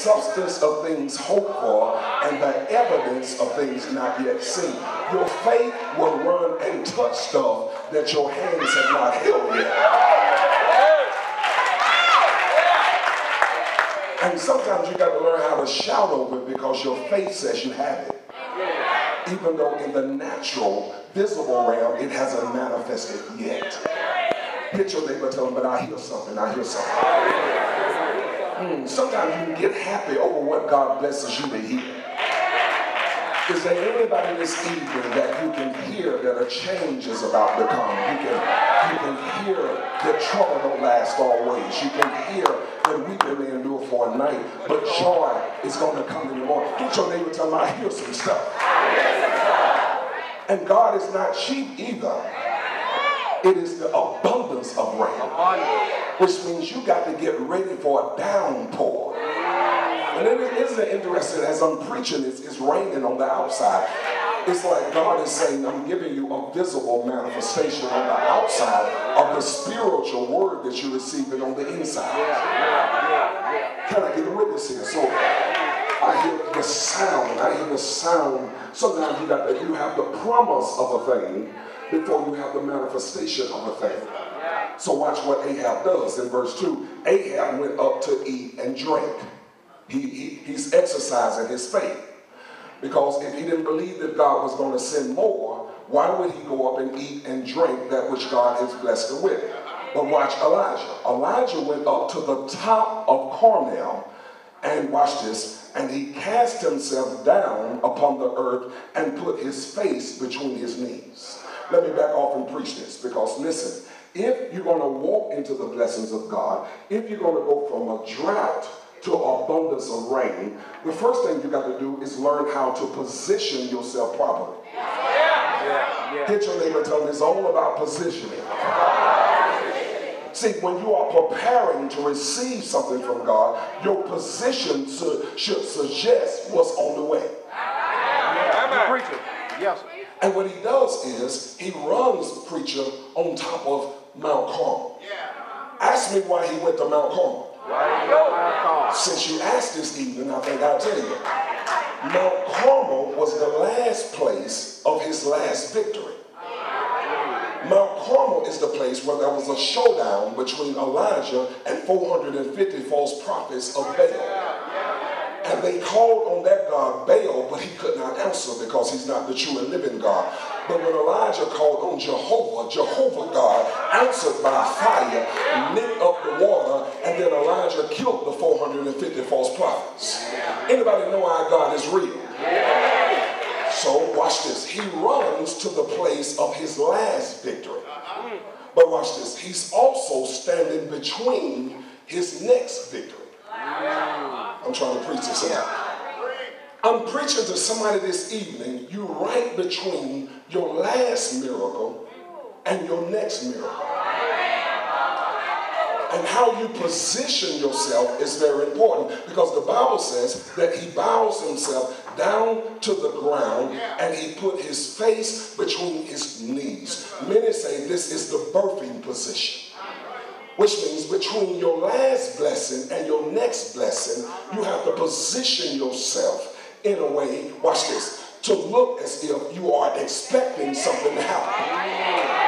Substance of things hoped for and the evidence of things not yet seen. Your faith will run and touch stuff that your hands have not held yet. And sometimes you got to learn how to shout over it because your faith says you have it. Even though in the natural, visible realm, it hasn't manifested yet. Hit your neighbor, tell them, but I hear something, I hear something. Sometimes you can get happy over what God blesses you to hear. Is there anybody this evening that you can hear that a change is about to come? You can hear that trouble don't last always. You can hear that weeping may endure for a night, but joy is going to come in the morning. Get your neighbor, tell them, I hear some stuff. And God is not cheap either. It is the abundance of rain, which means you got to get ready for a downpour. And isn't it interesting, as I'm preaching, it's raining on the outside. It's like God is saying, I'm giving you a visible manifestation on the outside of the spiritual word that you're receiving on the inside. Can I get a witness here? So I hear the sound. Sometimes you have the promise of a thing before you have the manifestation of a thing. So watch what Ahab does in verse 2. Ahab went up to eat and drink. He's exercising his faith. Because if he didn't believe that God was going to send more, why would he go up and eat and drink that which God has blessed him with? But watch Elijah. Elijah went up to the top of Carmel, and watch this, and he cast himself down upon the earth and put his face between his knees. Let me back off and preach this, because listen, if you're going to walk into the blessings of God, if you're going to go from a drought to abundance of rain, the first thing you got to do is learn how to position yourself properly. Hit your neighbor and tell them it's all about positioning. See, when you are preparing to receive something from God, your position should suggest what's on the way. Preacher. Yes. And what he does is he runs, preacher, on top of Mount Carmel. Ask me why he went to Mount Carmel. Since you asked this evening, I think I'll tell you. Mount Carmel was the last place of his last victory. Mount Carmel is the place where there was a showdown between Elijah and 450 false prophets of Baal. And they called on that God Baal, but he could not answer because he's not the true and living God. But when Elijah called on Jehovah God answered by fire, lit up the water, and then Elijah killed the 450 false prophets. Anybody know our God is real? So watch this. He runs to the place of his last victory. But watch this. He's also standing between his next victory. I'm trying to preach this out. I'm preaching to somebody this evening. You're right between your last miracle and your next miracle. And how you position yourself is very important, because the Bible says that he bows himself down to the ground and he put his face between his knees. Many say this is the birthing position, which means between your last blessing and your next blessing, you have to position yourself in a way, watch this, to look as if you are expecting something to happen.